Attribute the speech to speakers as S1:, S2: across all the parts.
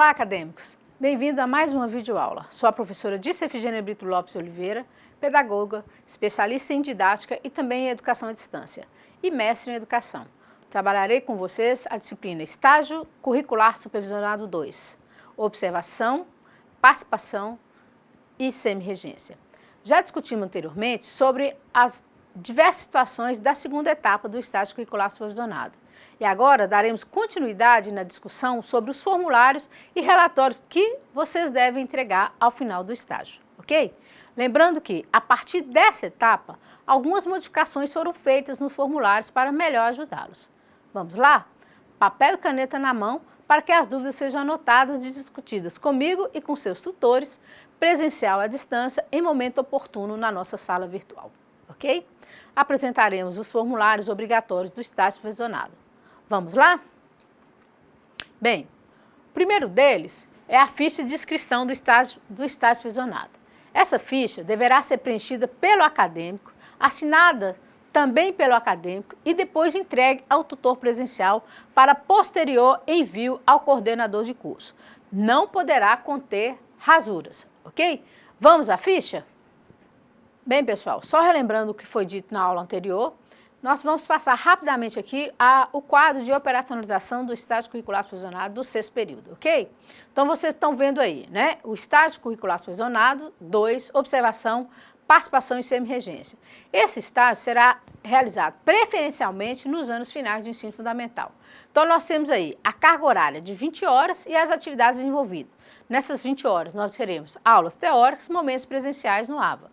S1: Olá, acadêmicos! Bem-vindo a mais uma videoaula. Sou a professora Dirce Efigênia Brito Lopes de Oliveira, pedagoga, especialista em didática e também em educação à distância e mestre em educação. Trabalharei com vocês a disciplina Estágio Curricular Supervisionado 2, Observação, Participação e Semi-regência. Já discutimos anteriormente sobre as diversas situações da segunda etapa do estágio curricular supervisionado. E agora daremos continuidade na discussão sobre os formulários e relatórios que vocês devem entregar ao final do estágio, ok? Lembrando que, a partir dessa etapa, algumas modificações foram feitas nos formulários para melhor ajudá-los. Vamos lá? Papel e caneta na mão para que as dúvidas sejam anotadas e discutidas comigo e com seus tutores, presencial à distância, em momento oportuno na nossa sala virtual, ok? Apresentaremos os formulários obrigatórios do estágio supervisionado. Vamos lá? Bem, o primeiro deles é a ficha de inscrição do estágio supervisionado. Essa ficha deverá ser preenchida pelo acadêmico, assinada também pelo acadêmico e depois entregue ao tutor presencial para posterior envio ao coordenador de curso. Não poderá conter rasuras, ok? Vamos à ficha? Bem, pessoal, só relembrando o que foi dito na aula anterior, nós vamos passar rapidamente aqui o quadro de operacionalização do estágio curricular supervisionado do sexto período, ok? Então, vocês estão vendo aí, né? O estágio curricular supervisionado 2, observação, participação e semi-regência. Esse estágio será realizado preferencialmente nos anos finais do ensino fundamental. Então, nós temos aí a carga horária de 20 horas e as atividades envolvidas. Nessas 20 horas, nós teremos aulas teóricas, momentos presenciais no AVA.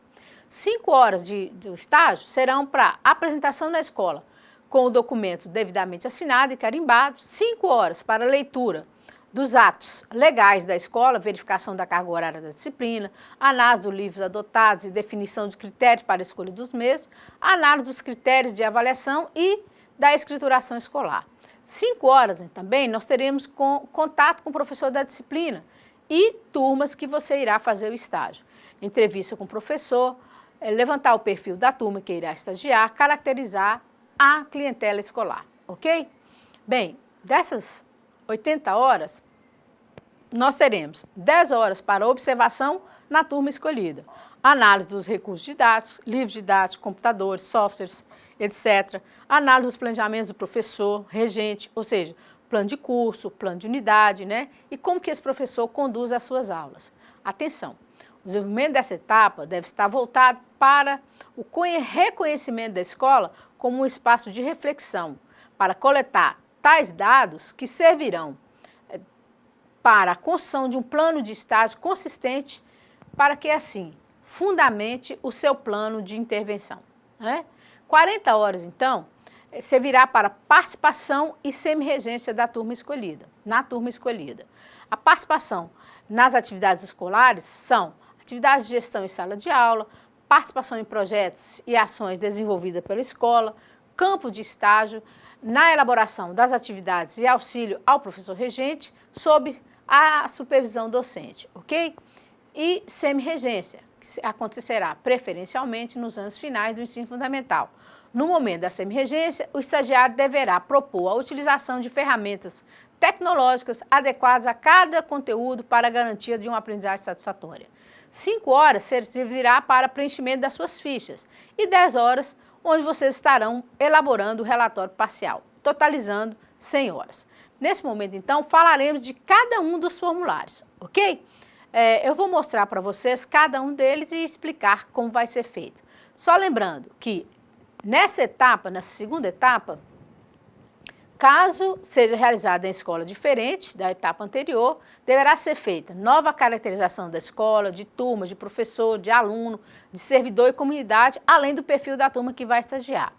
S1: 5 horas do estágio serão para apresentação na escola, com o documento devidamente assinado e carimbado. 5 horas para leitura dos atos legais da escola, verificação da carga horária da disciplina, análise dos livros adotados e definição de critérios para a escolha dos mesmos, análise dos critérios de avaliação e da escrituração escolar. 5 horas também nós teremos contato com o professor da disciplina e turmas que você irá fazer o estágio. Entrevista com o professor, levantar o perfil da turma que irá estagiar, caracterizar a clientela escolar, ok? Bem, dessas 80 horas, nós teremos 10 horas para observação na turma escolhida, análise dos recursos didáticos, livros didáticos, computadores, softwares, etc., análise dos planejamentos do professor, regente, ou seja, plano de curso, plano de unidade, né? E como que esse professor conduz as suas aulas. Atenção! O desenvolvimento dessa etapa deve estar voltado para o reconhecimento da escola como um espaço de reflexão, para coletar tais dados que servirão para a construção de um plano de estágio consistente para que, assim, fundamente o seu plano de intervenção, né? 40 horas, então, servirá para participação e semi-regência da turma escolhida, na turma escolhida. A participação nas atividades escolares são atividades de gestão em sala de aula, participação em projetos e ações desenvolvidas pela escola, campo de estágio, na elaboração das atividades e auxílio ao professor regente, sob a supervisão docente, ok? E semi-regência, que acontecerá preferencialmente nos anos finais do ensino fundamental. No momento da semi-regência, o estagiário deverá propor a utilização de ferramentas tecnológicas adequadas a cada conteúdo para a garantia de uma aprendizagem satisfatória. 5 horas servirá para preenchimento das suas fichas e 10 horas onde vocês estarão elaborando o relatório parcial, totalizando 100 horas. Nesse momento, então, falaremos de cada um dos formulários, ok? Eu vou mostrar para vocês cada um deles e explicar como vai ser feito. Só lembrando que nessa etapa, na segunda etapa, caso seja realizada em escola diferente da etapa anterior, deverá ser feita nova caracterização da escola, de turma, de professor, de aluno, de servidor e comunidade, além do perfil da turma que vai estagiar.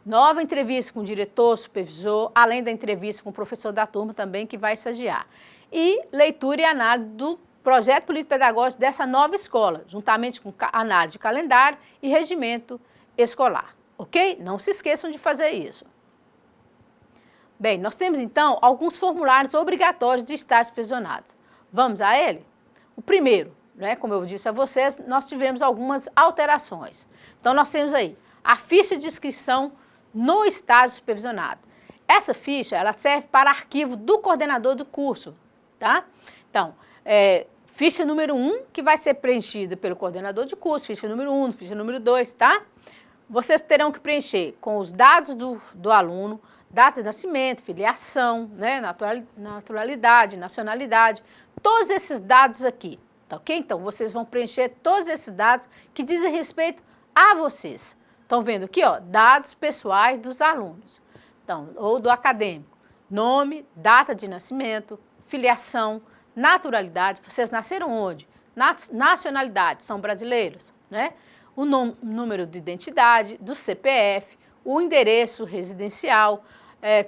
S1: Nova entrevista com o diretor, supervisor, além da entrevista com o professor da turma também que vai estagiar. E leitura e análise do projeto político-pedagógico dessa nova escola, juntamente com análise de calendário e regimento escolar, ok? Não se esqueçam de fazer isso. Bem, nós temos então alguns formulários obrigatórios de estágio supervisionados. Vamos a ele? O primeiro, né, como eu disse a vocês, nós tivemos algumas alterações. Então, nós temos aí a ficha de inscrição no estágio supervisionado. Essa ficha, ela serve para arquivo do coordenador do curso, tá? Então, ficha número 1, que vai ser preenchida pelo coordenador de curso, ficha número 1, ficha número 2, tá? Vocês terão que preencher com os dados do aluno, data de nascimento, filiação, né, naturalidade, nacionalidade, todos esses dados aqui, tá ok? Então, vocês vão preencher todos esses dados que dizem respeito a vocês. Estão vendo aqui, ó, dados pessoais dos alunos, então, ou do acadêmico, nome, data de nascimento, filiação, naturalidade, vocês nasceram onde? Nacionalidade, são brasileiros, né? O número de identidade, do CPF, o endereço residencial,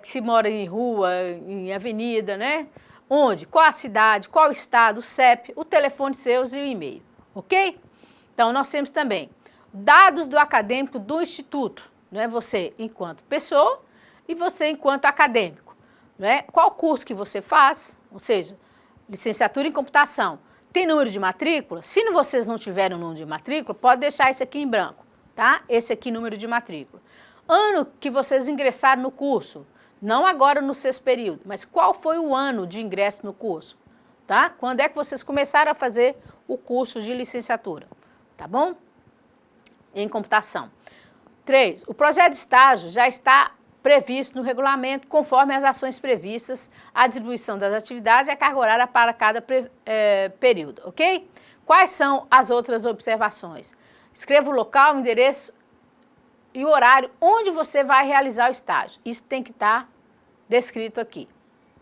S1: se mora em rua, em avenida, né? Onde, qual a cidade, qual o estado, o CEP, o telefone seus e o e-mail, ok? Então, nós temos também dados do acadêmico do instituto, né? Você enquanto pessoa e você enquanto acadêmico, né? Qual curso que você faz, ou seja, licenciatura em computação. Tem número de matrícula? Se vocês não tiverem o número de matrícula, pode deixar esse aqui em branco, tá? Esse aqui, número de matrícula. Ano que vocês ingressaram no curso, não agora no sexto período, mas qual foi o ano de ingresso no curso, tá? Quando é que vocês começaram a fazer o curso de licenciatura, tá bom? Em computação. 3. O projeto de estágio já está previsto no regulamento, conforme as ações previstas, a distribuição das atividades e a carga horária para cada período, ok? Quais são as outras observações? Escreva o local, o endereço e o horário onde você vai realizar o estágio. Isso tem que estar descrito aqui,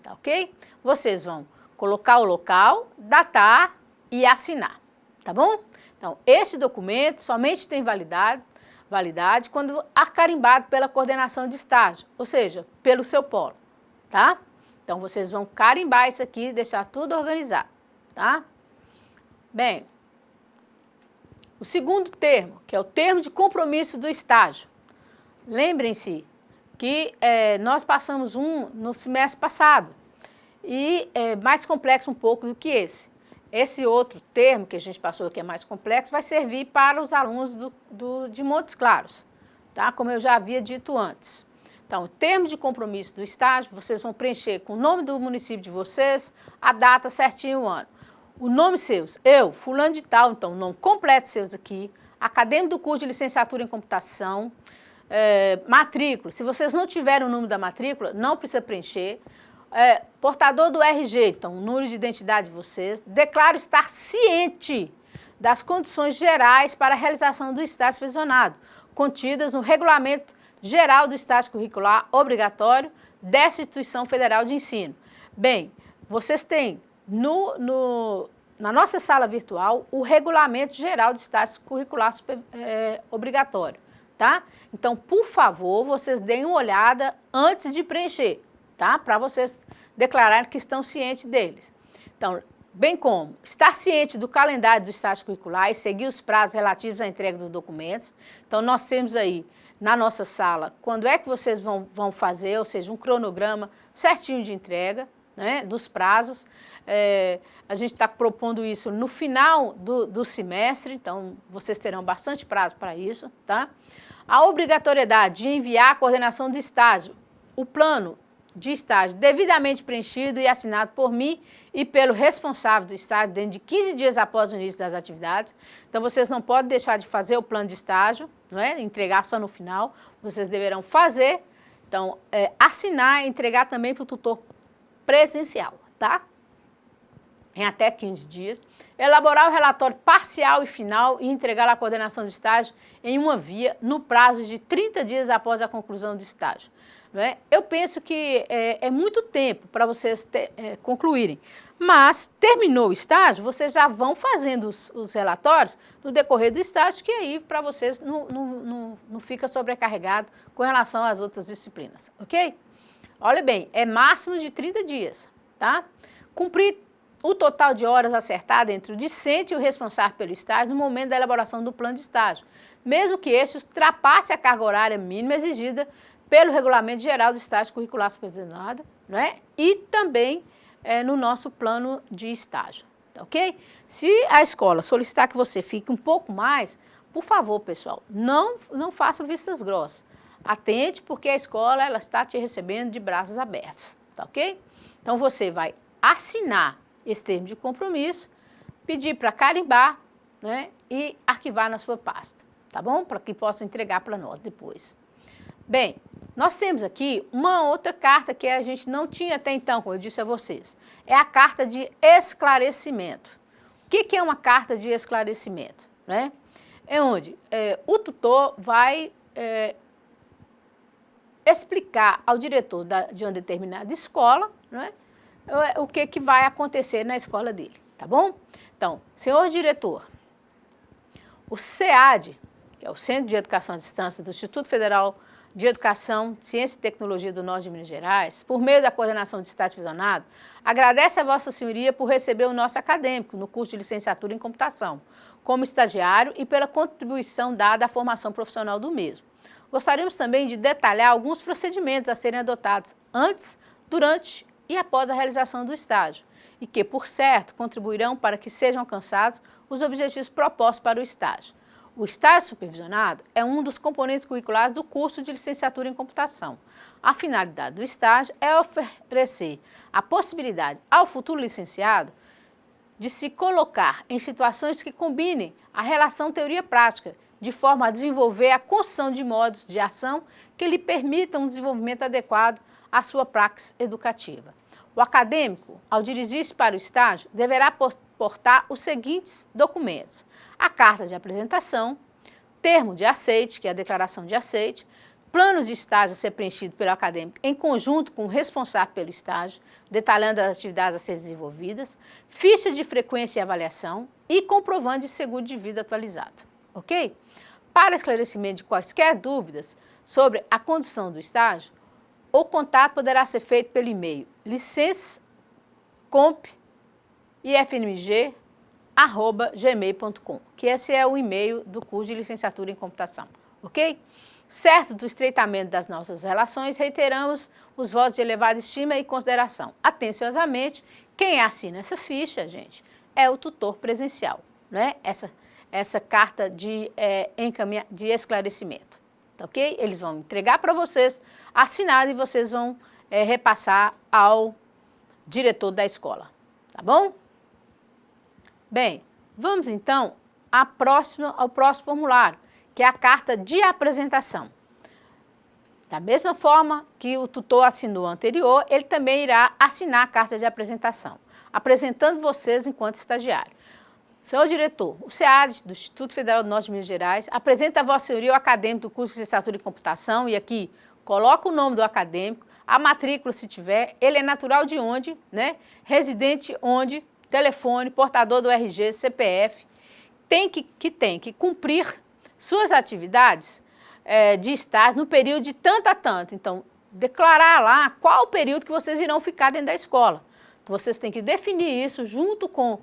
S1: tá ok? Vocês vão colocar o local, datar e assinar, tá bom? Então, este documento somente tem validade quando carimbado pela coordenação de estágio, ou seja, pelo seu polo, tá? Então, vocês vão carimbar isso aqui e deixar tudo organizado, tá? Bem, o segundo termo, que é o termo de compromisso do estágio. Lembrem-se que nós passamos um no semestre passado e é mais complexo um pouco do que esse. Esse outro termo que a gente passou, que é mais complexo, vai servir para os alunos de Montes Claros, tá? Como eu já havia dito antes. Então, o termo de compromisso do estágio, vocês vão preencher com o nome do município de vocês, a data certinho, o ano. O nome seus, eu, fulano de tal, então, o nome completo seus aqui, acadêmico do curso de licenciatura em computação, matrícula. Se vocês não tiverem o número da matrícula, não precisa preencher. Portador do RG, então, o número de identidade de vocês, declaro estar ciente das condições gerais para a realização do estágio supervisionado, contidas no Regulamento Geral do Estágio Curricular Obrigatório dessa instituição federal de ensino. Bem, vocês têm na nossa sala virtual o Regulamento Geral do Estágio Curricular Obrigatório, tá? Então, por favor, vocês deem uma olhada antes de preencher, tá? Para vocês declararem que estão cientes deles. Então, bem como estar ciente do calendário do estágio curricular e seguir os prazos relativos à entrega dos documentos. Então, nós temos aí na nossa sala quando é que vocês vão fazer, ou seja, um cronograma certinho de entrega, né, dos prazos. A gente está propondo isso no final do semestre, então vocês terão bastante prazo para isso, tá? A obrigatoriedade de enviar a coordenação de estágio, o plano de estágio devidamente preenchido e assinado por mim e pelo responsável do estágio dentro de 15 dias após o início das atividades. Então, vocês não podem deixar de fazer o plano de estágio, não é? Entregar só no final, vocês deverão fazer, então, assinar e entregar também para o tutor presencial, tá? Em até 15 dias. Elaborar o relatório parcial e final e entregar à coordenação de estágio em uma via no prazo de 30 dias após a conclusão do estágio. Não é? Eu penso que é muito tempo para vocês concluírem, mas terminou o estágio, vocês já vão fazendo os relatórios no decorrer do estágio, que aí para vocês não fica sobrecarregado com relação às outras disciplinas, ok? Olha bem, é máximo de 30 dias, tá? Cumprir o total de horas acertado entre o discente e o responsável pelo estágio no momento da elaboração do plano de estágio, mesmo que este ultrapasse a carga horária mínima exigida pelo Regulamento Geral do Estágio Curricular Supervisionado, né? E também no nosso plano de estágio, tá ok? Se a escola solicitar que você fique um pouco mais, por favor, pessoal, não façam vistas grossas. Atente, porque a escola ela está te recebendo de braços abertos, tá ok? Então, você vai assinar esse termo de compromisso, pedir para carimbar, né, e arquivar na sua pasta, tá bom? Para que possa entregar para nós depois. Bem, nós temos aqui uma outra carta que a gente não tinha até então, como eu disse a vocês. É a carta de esclarecimento. O que é uma carta de esclarecimento? Né? É onde o tutor vai explicar ao diretor de uma determinada escola, né, o que vai acontecer na escola dele, tá bom? Então, senhor diretor, o SEAD, que é o Centro de Educação à Distância do Instituto Federal de Educação, Ciência e Tecnologia do Norte de Minas Gerais, por meio da coordenação de estágio supervisionado, agradece a Vossa Senhoria por receber o nosso acadêmico no curso de licenciatura em computação, como estagiário e pela contribuição dada à formação profissional do mesmo. Gostaríamos também de detalhar alguns procedimentos a serem adotados antes, durante e após a realização do estágio, e que, por certo, contribuirão para que sejam alcançados os objetivos propostos para o estágio. O estágio supervisionado é um dos componentes curriculares do curso de licenciatura em computação. A finalidade do estágio é oferecer a possibilidade ao futuro licenciado de se colocar em situações que combinem a relação teoria-prática, de forma a desenvolver a construção de modos de ação que lhe permitam um desenvolvimento adequado à sua praxis educativa. O acadêmico, ao dirigir-se para o estágio, deverá portar os seguintes documentos: a carta de apresentação, termo de aceite, que é a declaração de aceite, plano de estágio a ser preenchido pelo acadêmico em conjunto com o responsável pelo estágio, detalhando as atividades a ser desenvolvidas, ficha de frequência e avaliação e comprovante de seguro de vida atualizado. Ok? Para esclarecimento de quaisquer dúvidas sobre a condução do estágio, o contato poderá ser feito pelo e-mail licencecomp.ifmg@gmail.com, que esse é o e-mail do curso de licenciatura em computação, ok? Certo do estreitamento das nossas relações, reiteramos os votos de elevada estima e consideração. Atenciosamente, quem assina essa ficha, gente, é o tutor presencial, né? Essa carta de esclarecimento, tá ok? Eles vão entregar para vocês, assinado, e vocês vão repassar ao diretor da escola, tá bom? Bem, vamos então ao próximo formulário, que é a carta de apresentação. Da mesma forma que o tutor assinou anterior, ele também irá assinar a carta de apresentação, apresentando vocês enquanto estagiário. Senhor diretor, o SEAD do Instituto Federal do Norte de Minas Gerais apresenta a Vossa Senhoria o acadêmico do curso de licenciatura em computação, e aqui coloca o nome do acadêmico, a matrícula se tiver, ele é natural de onde, né? Residente onde, telefone, portador do RG, CPF, tem que cumprir suas atividades de estágio no período de tanto a tanto. Então, declarar lá qual o período que vocês irão ficar dentro da escola. Então, vocês têm que definir isso junto com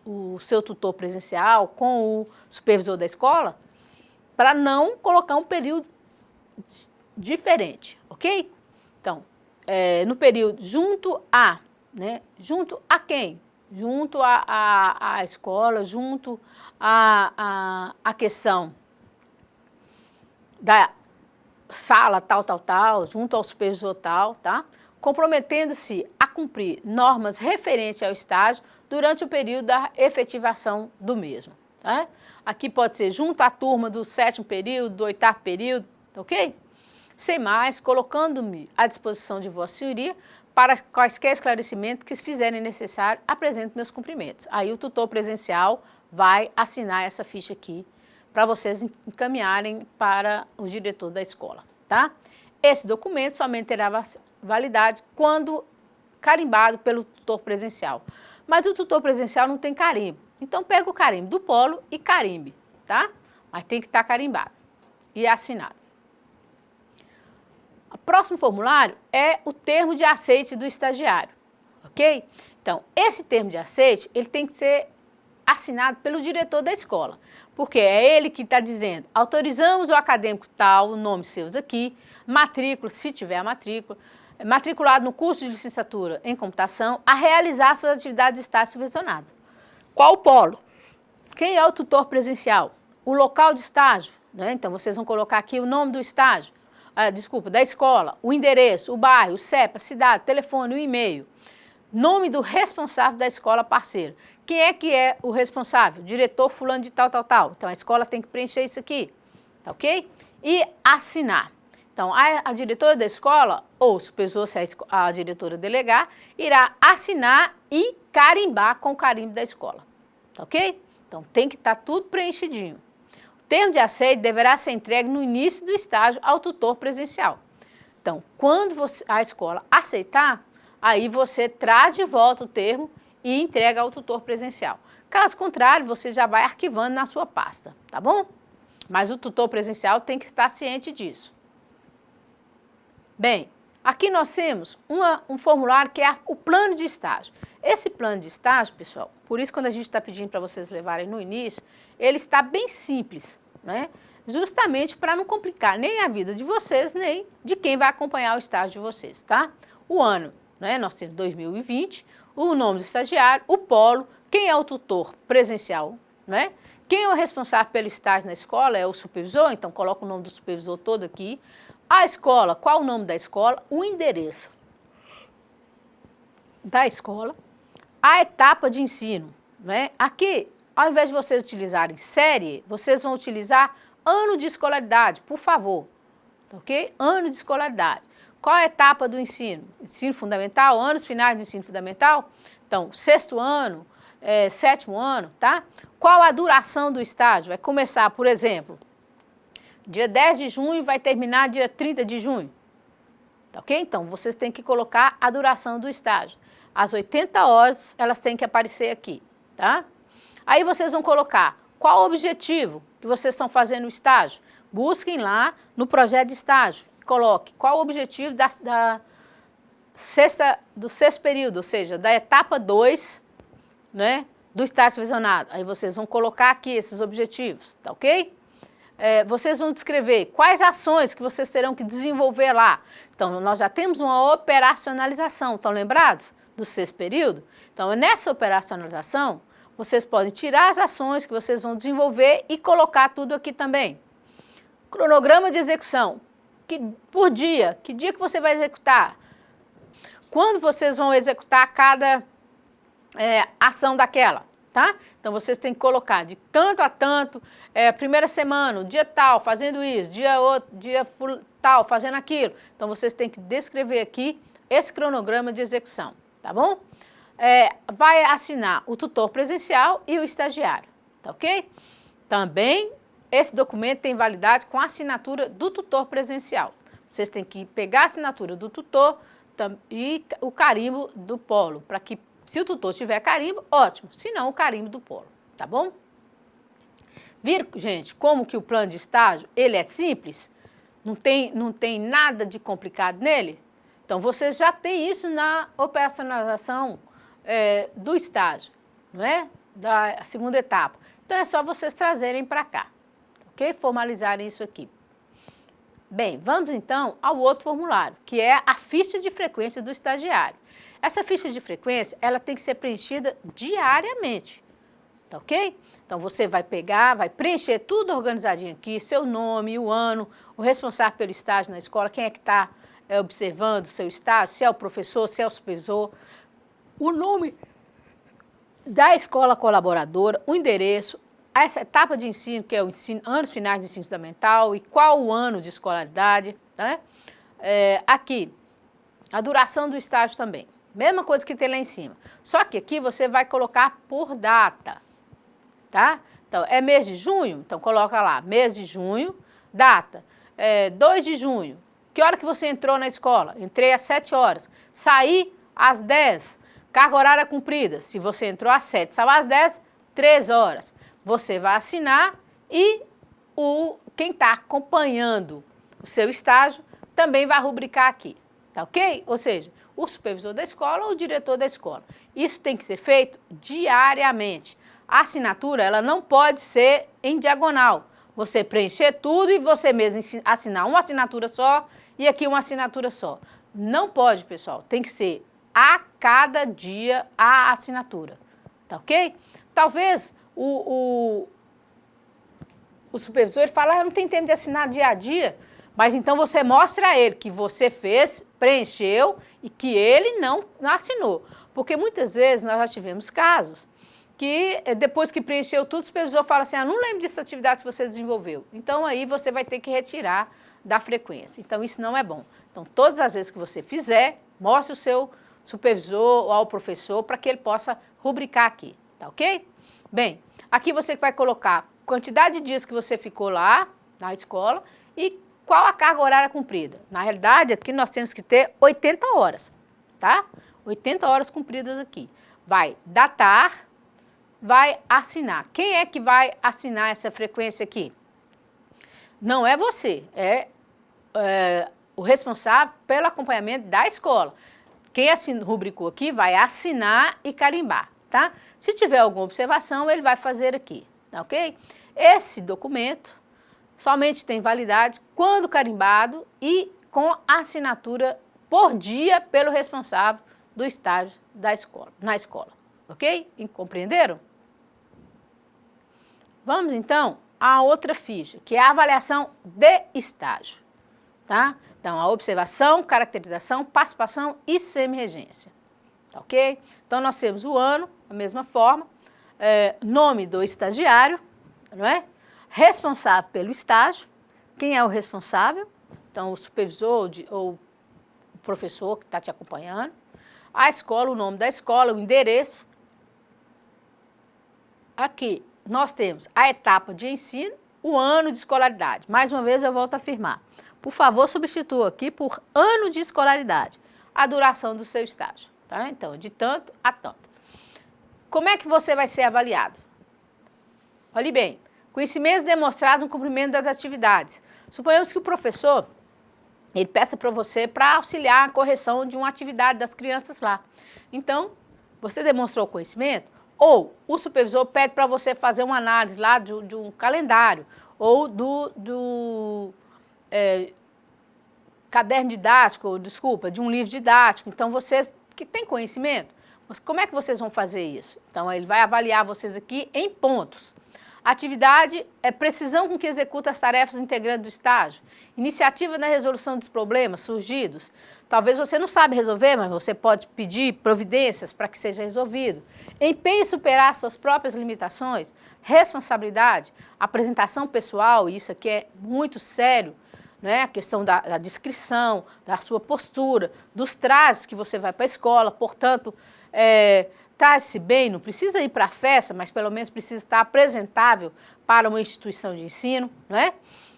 S1: o seu tutor presencial, com o supervisor da escola, para não colocar um período diferente, ok? Então, no período junto a, né? Junto a quem? Junto à escola, junto à questão da sala tal, junto ao supervisor tal, tá? Comprometendo-se a cumprir normas referentes ao estágio durante o período da efetivação do mesmo, tá? Aqui pode ser junto à turma do 7º período, do 8º período, ok? Sem mais, colocando-me à disposição de Vossa Senhoria para quaisquer esclarecimentos que se fizerem necessário, apresento meus cumprimentos. Aí o tutor presencial vai assinar essa ficha aqui para vocês encaminharem para o diretor da escola, tá? Esse documento somente terá validade quando carimbado pelo tutor presencial. Mas o tutor presencial não tem carimbo. Então pega o carimbo do polo e carimbe, tá? Mas tem que estar carimbado e assinado. O próximo formulário é o termo de aceite do estagiário, ok? Então, esse termo de aceite, ele tem que ser assinado pelo diretor da escola, porque é ele que está dizendo: autorizamos o acadêmico tal, o nome seus aqui, matrícula, se tiver a matrícula, matriculado no curso de licenciatura em computação, a realizar suas atividades de estágio supervisionado. Qual o polo? Quem é o tutor presencial? O local de estágio, né? Então, vocês vão colocar aqui o nome do estágio, da escola, o endereço, o bairro, o CEP, a cidade, o telefone, o e-mail. nome do responsável da escola parceira. Quem é o responsável? Diretor fulano de tal, tal, tal. Então, a escola tem que preencher isso aqui, tá ok? E assinar. Então, a diretora da escola, ou o supervisor, se a diretora delegar, irá assinar e carimbar com o carimbo da escola, tá ok? Então, tem que estar tudo preenchidinho. O termo de aceite deverá ser entregue no início do estágio ao tutor presencial. Então, quando a escola aceitar, aí você traz de volta o termo e entrega ao tutor presencial. Caso contrário, você já vai arquivando na sua pasta, tá bom? Mas o tutor presencial tem que estar ciente disso. Bem, aqui nós temos um formulário que é o plano de estágio. Esse plano de estágio, pessoal, por isso quando a gente está pedindo para vocês levarem no início, ele está bem simples, né? Justamente para não complicar nem a vida de vocês, nem de quem vai acompanhar o estágio de vocês, tá? O ano, né? Nós temos 2020, o nome do estagiário, o polo, quem é o tutor presencial, né? Quem é o responsável pelo estágio na escola é o supervisor, então coloca o nome do supervisor todo aqui. A escola, qual o nome da escola? O endereço da escola, a etapa de ensino, né? Aqui, ao invés de vocês utilizarem série, vocês vão utilizar ano de escolaridade, por favor, ok? Ano de escolaridade. Qual a etapa do ensino? Ensino fundamental, anos finais do ensino fundamental? Então, sexto ano, sétimo ano, tá? Qual a duração do estágio? Vai começar, por exemplo, dia 10 de junho e vai terminar dia 30 de junho. Tá ok? Então, vocês têm que colocar a duração do estágio. As 80 horas, elas têm que aparecer aqui, tá? Aí vocês vão colocar qual o objetivo que vocês estão fazendo no estágio. Busquem lá no projeto de estágio. Coloque qual o objetivo do sexto período, ou seja, da etapa 2, né, do estágio supervisionado. Aí vocês vão colocar aqui esses objetivos, tá ok? Vocês vão descrever quais ações que vocês terão que desenvolver lá. Então, nós já temos uma operacionalização, estão lembrados? Do sexto período? Então, nessa operacionalização, vocês podem tirar as ações que vocês vão desenvolver e colocar tudo aqui também. Cronograma de execução. Por dia, que dia que você vai executar? Quando vocês vão executar cada ação daquela, tá? Então, vocês têm que colocar de tanto a tanto, primeira semana, dia tal, fazendo isso, dia tal, fazendo aquilo. Então, vocês têm que descrever aqui esse cronograma de execução, tá bom? Vai assinar o tutor presencial e o estagiário, tá ok? Também, esse documento tem validade com a assinatura do tutor presencial. Vocês têm que pegar a assinatura do tutor e o carimbo do polo, para que, se o tutor tiver carimbo, ótimo, se não, o carimbo do polo, tá bom? Viram, gente, como que o plano de estágio, ele é simples? Não tem nada de complicado nele? Então, vocês já têm isso na operacionalização do estágio, não é? Da segunda etapa. Então, é só vocês trazerem para cá, ok? Formalizarem isso aqui. Bem, vamos então ao outro formulário, que é a ficha de frequência do estagiário. Essa ficha de frequência, ela tem que ser preenchida diariamente, tá ok? Então, você vai pegar, vai preencher tudo organizadinho aqui, seu nome, o ano, o responsável pelo estágio na escola, quem é que está observando o seu estágio, se é o professor, se é o supervisor, o nome da escola colaboradora, o endereço, essa etapa de ensino, que é o ensino, anos finais do ensino fundamental e qual o ano de escolaridade, né? Aqui, a duração do estágio também. Mesma coisa que tem lá em cima. Só que aqui você vai colocar por data, tá? Então, é mês de junho? Então, coloca lá, mês de junho, data, 2 de junho. Que hora que você entrou na escola? Entrei às 7 horas. Saí às 10. Carga horária cumprida. Se você entrou às 7, saiu às 10, 3 horas. Você vai assinar e quem está acompanhando o seu estágio também vai rubricar aqui, tá ok? Ou seja, o supervisor da escola ou o diretor da escola. Isso tem que ser feito diariamente. A assinatura, ela não pode ser em diagonal. Você preencher tudo e você mesmo assinar uma assinatura só e aqui uma assinatura só. Não pode, pessoal. Tem que ser a cada dia a assinatura, tá ok? Talvez o supervisor ele fala, eu não tenho tempo de assinar dia a dia, mas então você mostra a ele que você fez preencheu e que ele não assinou. Porque muitas vezes nós já tivemos casos que depois que preencheu tudo, o supervisor fala assim, não lembro dessa atividade que você desenvolveu. Então aí você vai ter que retirar da frequência. Então isso não é bom. Então todas as vezes que você fizer, mostre o seu supervisor ou ao professor para que ele possa rubricar aqui, tá ok? Bem, aqui você vai colocar a quantidade de dias que você ficou lá na escola e qual a carga horária cumprida. Na realidade, aqui nós temos que ter 80 horas, tá? 80 horas cumpridas aqui. Vai datar, vai assinar. Quem é que vai assinar essa frequência aqui? Não é você, é o responsável pelo acompanhamento da escola. Quem rubricou aqui vai assinar e carimbar, tá? Se tiver alguma observação, ele vai fazer aqui, tá ok? Esse documento somente tem validade quando carimbado e com assinatura por dia pelo responsável do estágio da escola, na escola, ok? Compreenderam? Vamos então à outra ficha, que é a avaliação de estágio, tá? Então, a observação, caracterização, participação e semi-regência, tá ok? Então, nós temos o ano, da mesma forma, nome do estagiário, não é? Responsável pelo estágio, quem é o responsável? Então, o supervisor ou o professor que está te acompanhando, a escola, o nome da escola, o endereço. Aqui, nós temos a etapa de ensino, o ano de escolaridade. Mais uma vez, eu volto a afirmar. Por favor, substitua aqui por ano de escolaridade a duração do seu estágio, tá? Então, de tanto a tanto. Como é que você vai ser avaliado? Olhe bem, conhecimentos demonstrados no cumprimento das atividades. Suponhamos que o professor, ele peça para você para auxiliar a correção de uma atividade das crianças lá. Então, você demonstrou o conhecimento? Ou o supervisor pede para você fazer uma análise lá de um calendário ou do caderno didático, desculpa, de um livro didático. Então, vocês que têm conhecimento, mas como é que vocês vão fazer isso? Então, ele vai avaliar vocês aqui em pontos. Atividade é precisão com que executa as tarefas integrantes do estágio. Iniciativa na resolução dos problemas surgidos. Talvez você não sabe resolver, mas você pode pedir providências para que seja resolvido. Empenho em superar suas próprias limitações. Responsabilidade, apresentação pessoal, isso aqui é muito sério, né? A questão da descrição, da sua postura, dos trajes que você vai para a escola, portanto, trate-se bem, não precisa ir para a festa, mas pelo menos precisa estar apresentável para uma instituição de ensino, não é?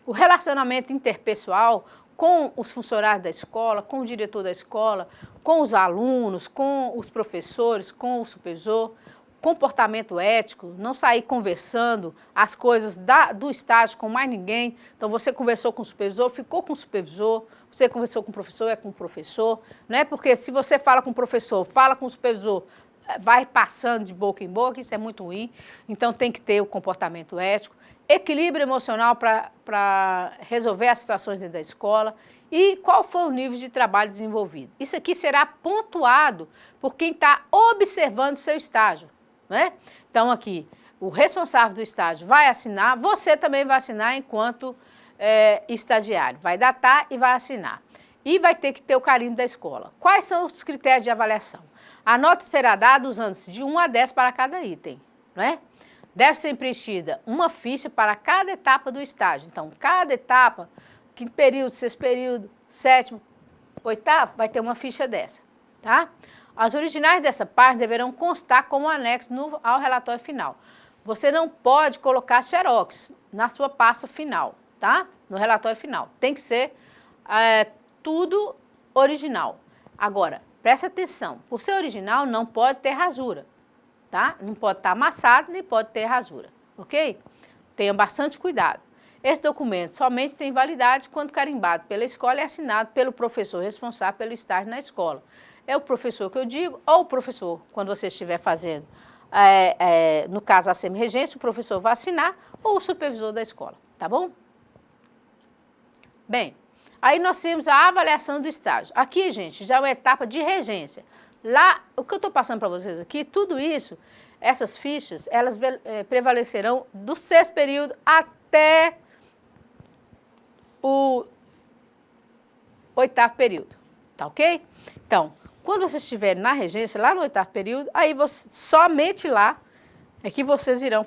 S1: O relacionamento interpessoal com os funcionários da escola, com o diretor da escola, com os alunos, com os professores, com o supervisor, comportamento ético, não sair conversando as coisas do estágio com mais ninguém. Então, você conversou com o supervisor, ficou com o supervisor, você conversou com o professor, é com o professor, não é? Porque se você fala com o professor, fala com o supervisor, vai passando de boca em boca, isso é muito ruim. Então, tem que ter o comportamento ético, equilíbrio emocional para resolver as situações dentro da escola e qual foi o nível de trabalho desenvolvido. Isso aqui será pontuado por quem está observando o seu estágio, não é? Então, aqui, o responsável do estágio vai assinar, você também vai assinar enquanto estagiário. Vai datar e vai assinar. E vai ter que ter o carimbo da escola. Quais são os critérios de avaliação? A nota será dada usando-se de 1 a 10 para cada item, não é? Deve ser preenchida uma ficha para cada etapa do estágio. Então, cada etapa, quinto período, sexto período, sétimo, oitavo, vai ter uma ficha dessa, tá? As originais dessa parte deverão constar como anexo ao relatório final. Você não pode colocar xerox na sua pasta final, tá? No relatório final. Tem que ser tudo original. Agora, preste atenção, por ser original não pode ter rasura, tá? Não pode estar amassado, nem pode ter rasura, ok? Tenha bastante cuidado. Esse documento somente tem validade quando carimbado pela escola e assinado pelo professor responsável pelo estágio na escola. É o professor que eu digo, ou o professor, quando você estiver fazendo, no caso a semi-regência, o professor vai assinar, ou o supervisor da escola, tá bom? Bem, aí nós temos a avaliação do estágio. Aqui, gente, já é uma etapa de regência. Lá, o que eu estou passando para vocês aqui, tudo isso, essas fichas, elas prevalecerão do sexto período até o oitavo período, tá ok? Então, quando vocês estiverem na regência, lá no 8º período, aí somente lá é que vocês irão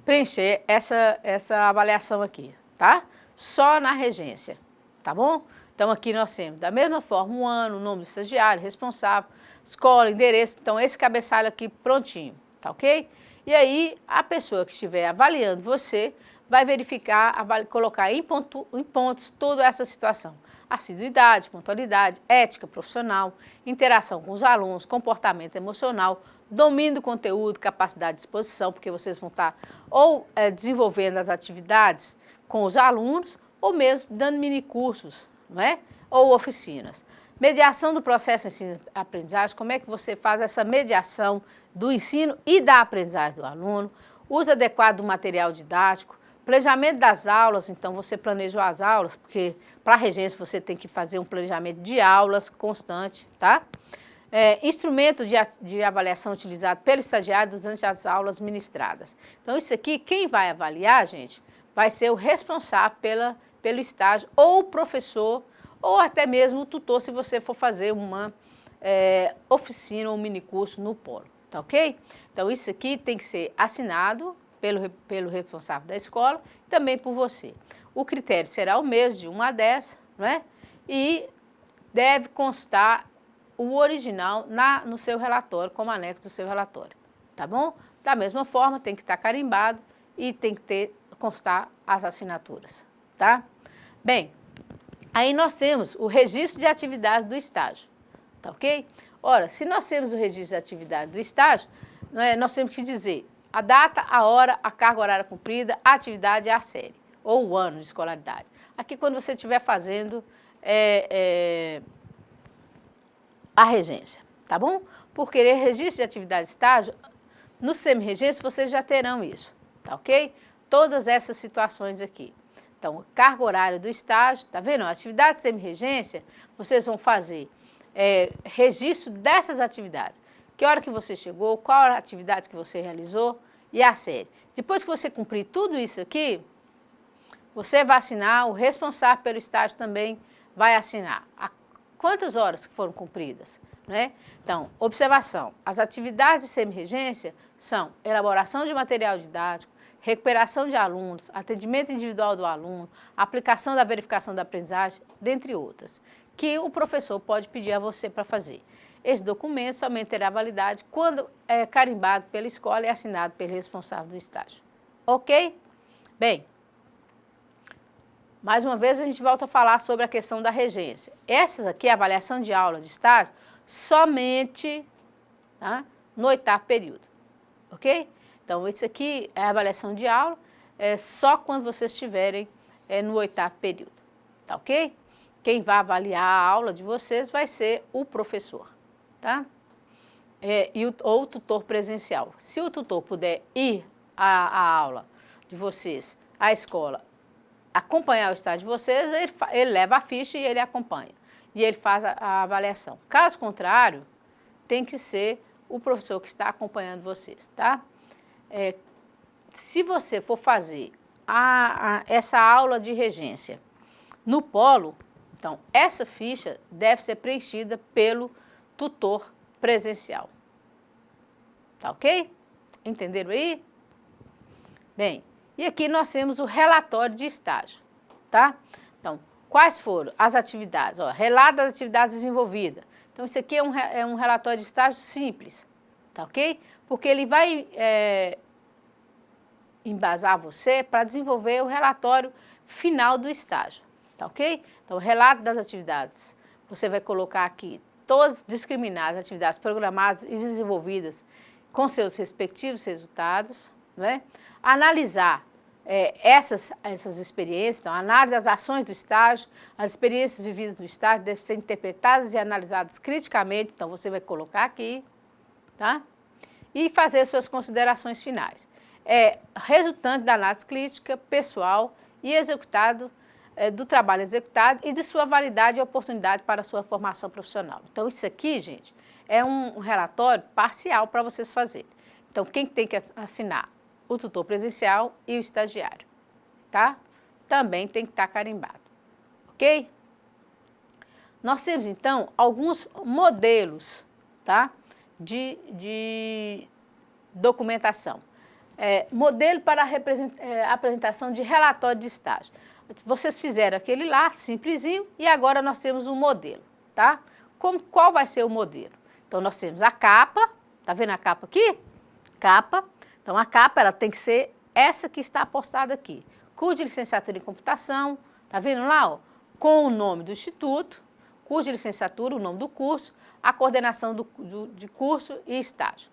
S1: preencher essa avaliação aqui, tá? Só na regência, tá bom? Então aqui nós temos, da mesma forma, um ano, o nome do estagiário, responsável, escola, endereço, então esse cabeçalho aqui prontinho, tá ok? E aí a pessoa que estiver avaliando você vai verificar, colocar em pontos toda essa situação. Assiduidade, pontualidade, ética profissional, interação com os alunos, comportamento emocional, domínio do conteúdo, capacidade de exposição, porque vocês vão estar ou desenvolvendo as atividades com os alunos, ou mesmo dando minicursos, não é? Ou oficinas. Mediação do processo ensino-aprendizagem, como é que você faz essa mediação do ensino e da aprendizagem do aluno, uso adequado do material didático, planejamento das aulas, então você planejou as aulas, porque para a regência você tem que fazer um planejamento de aulas constante, tá? Instrumento de avaliação utilizado pelo estagiário durante as aulas ministradas. Então isso aqui, quem vai avaliar, gente, vai ser o responsável pelo estágio, ou o professor, ou até mesmo o tutor, se você for fazer uma oficina ou um minicurso no polo, tá ok? Então isso aqui tem que ser assinado pelo responsável da escola e também por você. O critério será o mesmo, de 1 a 10, não é? E deve constar o original no seu relatório, como anexo do seu relatório, tá bom? Da mesma forma, tem que estar carimbado e tem que constar as assinaturas, tá? Bem, aí nós temos o registro de atividade do estágio, tá ok? Ora, se nós temos o registro de atividade do estágio, nós temos que dizer a data, a hora, a carga horária cumprida, a atividade e a série, ou o ano de escolaridade. Aqui, quando você estiver fazendo a regência, tá bom? Por querer registro de atividade de estágio, no semi-regência vocês já terão isso, tá ok? Todas essas situações aqui. Então, carga horária do estágio, tá vendo? A atividade de semi-regência, vocês vão fazer registro dessas atividades. Que hora que você chegou, qual a atividade que você realizou e a série. Depois que você cumprir tudo isso aqui, você vai assinar, o responsável pelo estágio também vai assinar quantas horas que foram cumpridas, né? Então, observação, as atividades de semi-regência são elaboração de material didático, recuperação de alunos, atendimento individual do aluno, aplicação da verificação da aprendizagem, dentre outras, que o professor pode pedir a você para fazer. Esse documento somente terá validade quando é carimbado pela escola e assinado pelo responsável do estágio. Ok? Bem, mais uma vez a gente volta a falar sobre a questão da regência. Essa aqui é a avaliação de aula de estágio somente, tá, no 8º período, ok? Então, isso aqui é a avaliação de aula, só quando vocês estiverem no 8º período, tá ok? Quem vai avaliar a aula de vocês vai ser o professor, tá? Ou o tutor presencial. Se o tutor puder ir à aula de vocês, à escola, acompanhar o estágio de vocês, ele leva a ficha e ele acompanha. E ele faz a avaliação. Caso contrário, tem que ser o professor que está acompanhando vocês, tá? Se você for fazer essa aula de regência no polo, então essa ficha deve ser preenchida pelo tutor presencial. Tá ok? Entenderam aí? Bem, e aqui nós temos o relatório de estágio, tá? Então, quais foram as atividades? Ó, relato das atividades desenvolvidas. Então, isso aqui é um relatório de estágio simples, tá ok? Porque ele vai embasar você para desenvolver o relatório final do estágio, tá ok? Então, o relato das atividades, você vai colocar aqui todas discriminadas, atividades programadas e desenvolvidas com seus respectivos resultados, não é? Analisar essas experiências, então, a análise das ações do estágio, as experiências vividas no estágio devem ser interpretadas e analisadas criticamente, então você vai colocar aqui, tá? E fazer suas considerações finais. Resultante da análise crítica, pessoal e executado, do trabalho executado e de sua validade e oportunidade para a sua formação profissional. Então, isso aqui, gente, é um relatório parcial para vocês fazerem. Então, quem tem que assinar? O tutor presencial e o estagiário, tá? Também tem que estar carimbado, ok? Nós temos, então, alguns modelos, tá, de documentação. Modelo para apresentação de relatório de estágio. Vocês fizeram aquele lá, simplesinho, e agora nós temos um modelo, tá? Qual vai ser o modelo? Então, nós temos a capa, tá vendo a capa aqui? Capa. Então, a capa, ela tem que ser essa que está postada aqui. Curso de licenciatura em computação, tá vendo lá, ó? Com o nome do instituto, curso de licenciatura, o nome do curso, a coordenação de curso e estágio.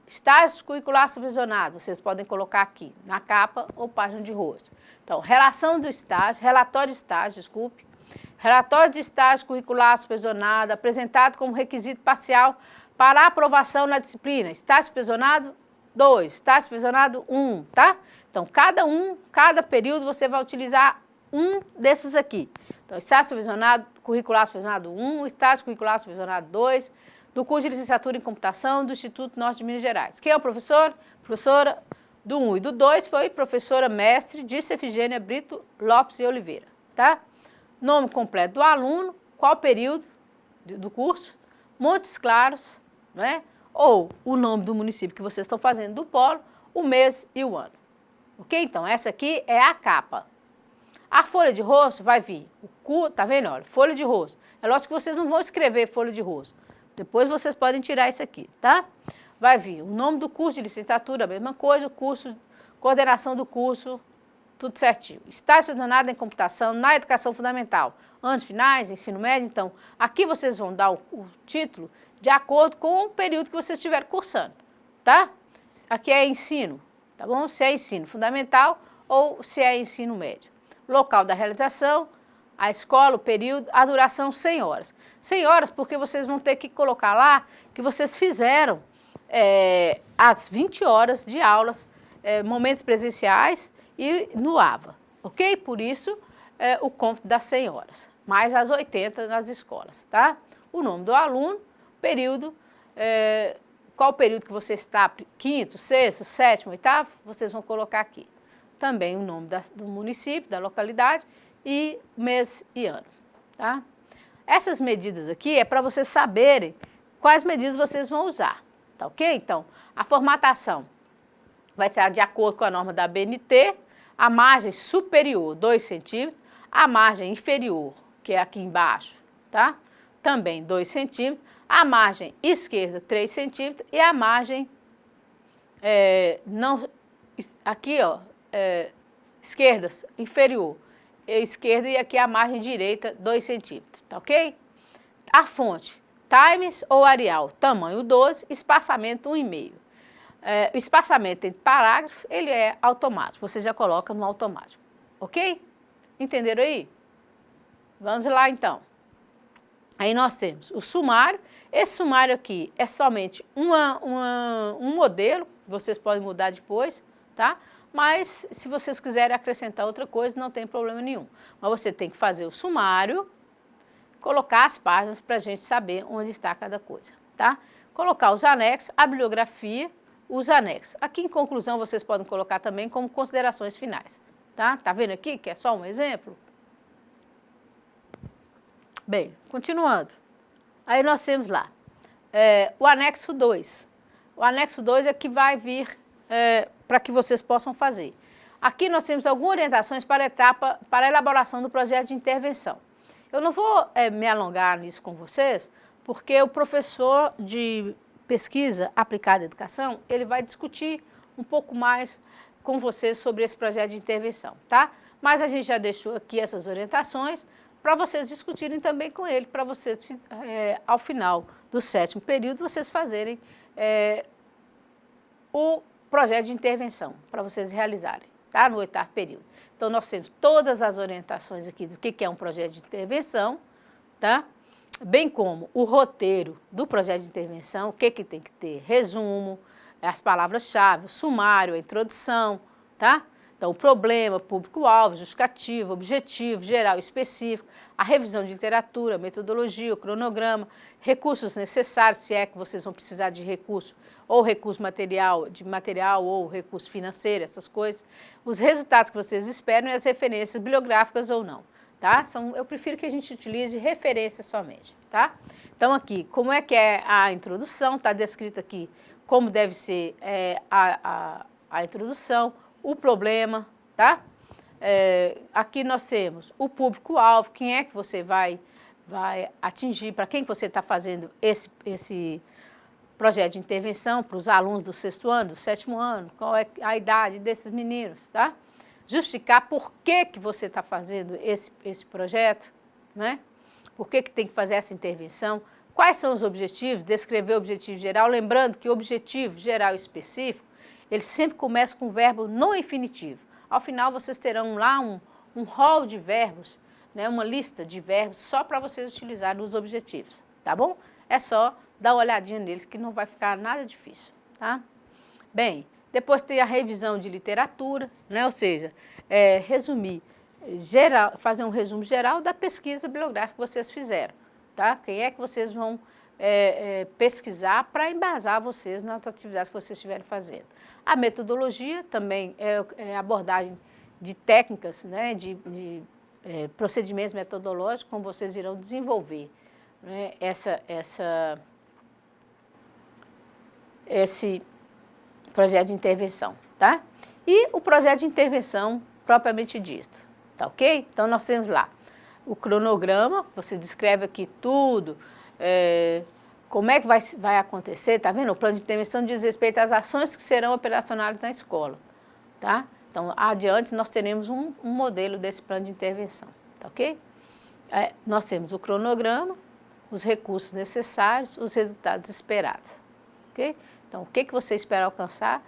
S1: Estágios curriculares supervisionados, vocês podem colocar aqui, na capa ou página de rosto. Então, relação do estágio, relatório de estágio, desculpe. Relatório de estágio curricular supervisionado, apresentado como requisito parcial para aprovação na disciplina. Estágio supervisionado 2, estágio supervisionado 1, tá? Então, cada período você vai utilizar um desses aqui. Então, estágio supervisionado, curricular supervisionado 1, estágio curricular supervisionado 2, do curso de licenciatura em computação do Instituto Norte de Minas Gerais. Quem é o professor? Professora do 1 e do 2 foi professora mestre Dirce Efigênia Brito Lopes e Oliveira, tá? Nome completo do aluno, qual período do curso, Montes Claros, né? Ou o nome do município que vocês estão fazendo do polo, o mês e o ano. Ok? Então, essa aqui é a capa. A folha de rosto vai vir, tá vendo? Olha, folha de rosto. É lógico que vocês não vão escrever folha de rosto. Depois vocês podem tirar isso aqui, tá? Vai vir o nome do curso de licenciatura, a mesma coisa, o curso, coordenação do curso, tudo certinho. Estágio supervisionado em computação na educação fundamental. Anos finais, ensino médio, então, aqui vocês vão dar o título de acordo com o período que vocês estiverem cursando, tá? Aqui é ensino, tá bom? Se é ensino fundamental ou se é ensino médio. Local da realização, a escola, o período, a duração 100 horas. 100 horas porque vocês vão ter que colocar lá que vocês fizeram as 20 horas de aulas, momentos presenciais e no AVA, ok? Por isso, o conto das 100 horas, mais as 80 nas escolas, tá? O nome do aluno, período, qual período que você está, quinto, sexto, sétimo, oitavo, vocês vão colocar aqui. Também o nome do município, da localidade e mês e ano, tá? Essas medidas aqui é para vocês saberem quais medidas vocês vão usar, tá ok? Então, a formatação vai estar de acordo com a norma da BNT, a margem superior 2 centímetros, a margem inferior, que é aqui embaixo, tá? Também 2 centímetros, a margem esquerda 3 centímetros e a margem, aqui ó, esquerda inferior, esquerda e aqui a margem direita 2 centímetros, tá ok? A fonte, Times ou Arial, tamanho 12, espaçamento 1,5. O espaçamento entre parágrafos, ele é automático, você já coloca no automático, ok? Entenderam aí? Vamos lá então. Aí nós temos o sumário, esse sumário aqui é somente um modelo, vocês podem mudar depois, tá? Mas se vocês quiserem acrescentar outra coisa, não tem problema nenhum. Mas você tem que fazer o sumário, colocar as páginas para a gente saber onde está cada coisa, tá? Colocar os anexos, a bibliografia, os anexos. Aqui em conclusão vocês podem colocar também como considerações finais, tá? Tá vendo aqui que é só um exemplo? Bem, continuando. Aí nós temos lá o anexo 2. O anexo 2 é que vai vir para que vocês possam fazer. Aqui nós temos algumas orientações para a etapa, para a elaboração do projeto de intervenção. Eu não vou me alongar nisso com vocês, porque o professor de pesquisa aplicada à educação, ele vai discutir um pouco mais com vocês sobre esse projeto de intervenção, tá? Mas a gente já deixou aqui essas orientações para vocês discutirem também com ele, para vocês, ao final do 7º período, vocês fazerem o projeto de intervenção, para vocês realizarem, tá? No 8º período. Então, nós temos todas as orientações aqui do que é um projeto de intervenção, tá? Bem como o roteiro do projeto de intervenção, o que tem que ter, resumo, as palavras-chave, o sumário, a introdução, tá? Então, o problema, público-alvo, justificativo, objetivo, geral e específico, a revisão de literatura, metodologia, o cronograma, recursos necessários, se é que vocês vão precisar de recurso, ou recurso material, ou recurso financeiro, essas coisas, os resultados que vocês esperam e as referências bibliográficas ou não, tá? Eu prefiro que a gente utilize referências somente, tá? Então aqui, como é que é a introdução, está descrito aqui como deve ser a introdução, o problema, tá? Aqui nós temos o público-alvo, quem é que você vai atingir, para quem você está fazendo esse projeto de intervenção, para os alunos do 6º ano, do 7º ano, qual é a idade desses meninos, tá? Justificar por que você está fazendo esse projeto, né? Por que tem que fazer essa intervenção, quais são os objetivos, descrever o objetivo geral, lembrando que o objetivo geral e específico, ele sempre começa com o verbo no infinitivo. Ao final, vocês terão lá um rol de verbos, né, uma lista de verbos só para vocês utilizarem nos objetivos, tá bom? É só dar uma olhadinha neles que não vai ficar nada difícil, tá? Bem, depois tem a revisão de literatura, né, ou seja, fazer um resumo geral da pesquisa bibliográfica que vocês fizeram, tá? Quem é que vocês vão pesquisar para embasar vocês nas atividades que vocês estiverem fazendo. A metodologia também é abordagem de técnicas, né, de procedimentos metodológicos, como vocês irão desenvolver, né, esse projeto de intervenção, tá? E o projeto de intervenção propriamente dito, tá ok? Então nós temos lá o cronograma, você descreve aqui tudo, como é que vai acontecer, tá vendo? O plano de intervenção diz respeito às ações que serão operacionais na escola, tá? Então, adiante nós teremos um modelo desse plano de intervenção, tá ok? Nós temos o cronograma, os recursos necessários, os resultados esperados, ok? Então, o que você espera alcançar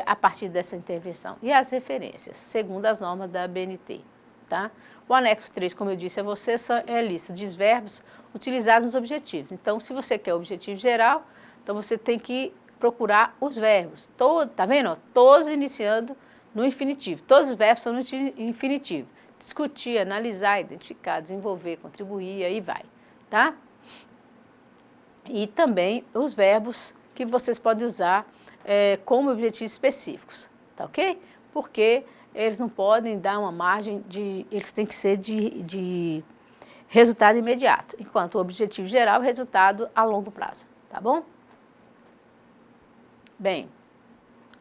S1: a partir dessa intervenção? E as referências, segundo as normas da ABNT, tá? O anexo 3, como eu disse a vocês, é a lista de verbos utilizados nos objetivos. Então, se você quer o objetivo geral, então você tem que procurar os verbos, tá vendo? Todos iniciando no infinitivo, todos os verbos são no infinitivo. Discutir, analisar, identificar, desenvolver, contribuir, aí vai, tá? E também os verbos que vocês podem usar como objetivos específicos, tá ok? Porque eles não podem dar uma margem eles têm que ser de resultado imediato, enquanto o objetivo geral é o resultado a longo prazo, tá bom? Bem,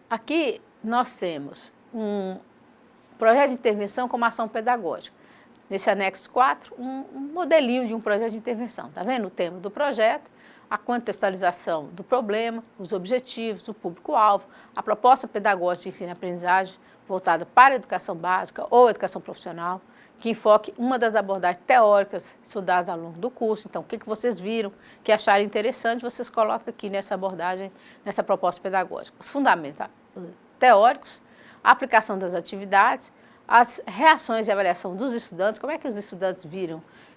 S1: aqui nós temos um projeto de intervenção como ação pedagógica. Nesse anexo 4, um modelinho de um projeto de intervenção, tá vendo? O tema do projeto, a contextualização do problema, os objetivos, o público-alvo, a proposta pedagógica de ensino e aprendizagem voltada para a educação básica ou educação profissional, que enfoque uma das abordagens teóricas estudadas ao longo do curso. Então, o que vocês viram, que acharam interessante, vocês colocam aqui nessa abordagem, nessa proposta pedagógica. Os fundamentos teóricos, a aplicação das atividades, as reações e avaliação dos estudantes, como é que os estudantes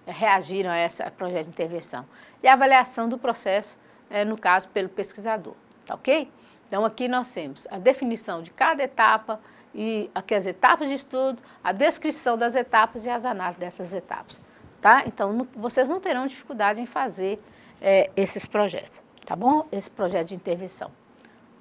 S1: reagiram a esse projeto de intervenção, e a avaliação do processo, no caso, pelo pesquisador, tá ok? Então, aqui nós temos a definição de cada etapa, e aqui as etapas de estudo, a descrição das etapas e as análises dessas etapas, tá? Então, vocês não terão dificuldade em fazer esses projetos, tá bom? Esse projeto de intervenção,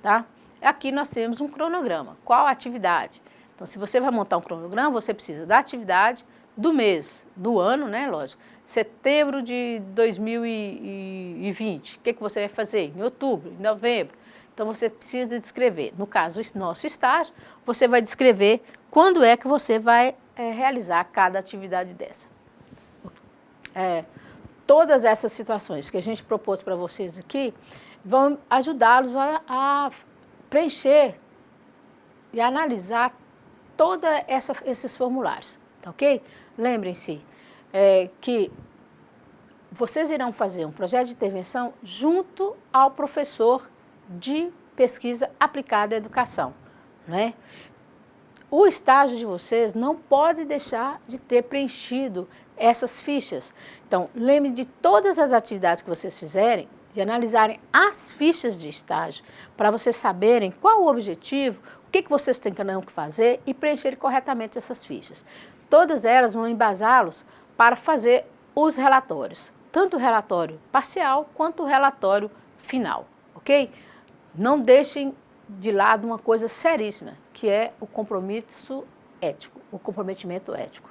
S1: tá? Aqui nós temos um cronograma, qual a atividade? Então, se você vai montar um cronograma, você precisa da atividade, do mês, do ano, né, lógico, setembro de 2020, o que você vai fazer? Em outubro, em novembro. Então, você precisa descrever. No caso, o nosso estágio, você vai descrever quando é que você vai realizar cada atividade dessa. Todas essas situações que a gente propôs para vocês aqui vão ajudá-los a preencher e analisar todos esses formulários, tá ok? Lembrem-se que vocês irão fazer um projeto de intervenção junto ao professor de pesquisa aplicada à educação, né? O estágio de vocês não pode deixar de ter preenchido essas fichas. Então, lembre de todas as atividades que vocês fizerem, de analisarem as fichas de estágio, para vocês saberem qual o objetivo, o que vocês têm que fazer e preencher corretamente essas fichas. Todas elas vão embasá-los para fazer os relatórios, tanto o relatório parcial quanto o relatório final, ok? Não deixem de lado uma coisa seríssima, que é o compromisso ético, o comprometimento ético.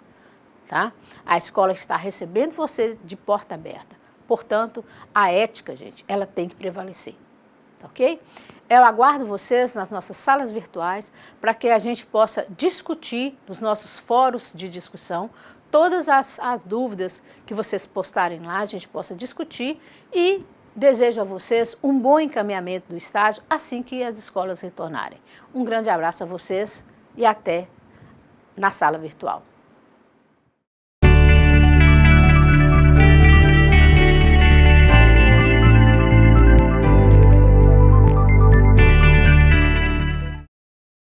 S1: tá? A escola está recebendo você de porta aberta. Portanto, a ética, gente, ela tem que prevalecer, tá ok? Eu aguardo vocês nas nossas salas virtuais para que a gente possa discutir nos nossos fóruns de discussão todas as dúvidas que vocês postarem lá, a gente possa discutir e desejo a vocês um bom encaminhamento do estágio assim que as escolas retornarem. Um grande abraço a vocês e até na sala virtual.